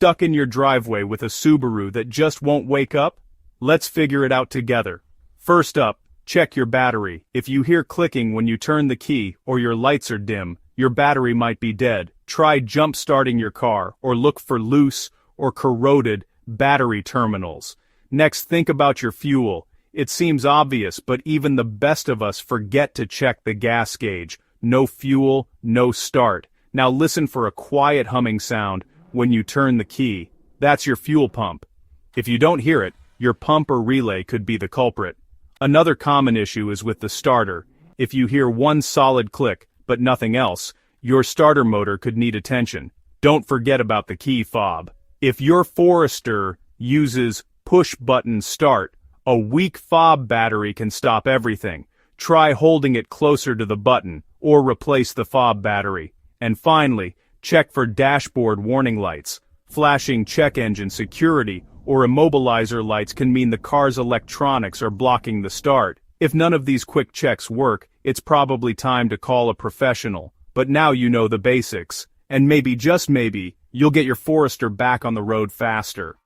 Stuck in your driveway with a Subaru that just won't wake up? Let's figure it out together. First up, check your battery. If you hear clicking when you turn the key or your lights are dim, your battery might be dead. Try jump-starting your car or look for loose or corroded battery terminals. Next, think about your fuel. It seems obvious, but even the best of us forget to check the gas gauge. No fuel, no start. Now listen for a quiet humming sound when you turn the key. That's your fuel pump. If you don't hear it, your pump or relay could be the culprit. Another common issue is with the starter. If you hear one solid click, but nothing else, your starter motor could need attention. Don't forget about the key fob. If your Forester uses push-button start, a weak fob battery can stop everything. Try holding it closer to the button, or replace the fob battery. And finally, check for dashboard warning lights. Flashing check engine security or immobilizer lights can mean the car's electronics are blocking the start. If none of these quick checks work, it's probably time to call a professional. But now you know the basics. And maybe, just maybe, you'll get your Forester back on the road faster.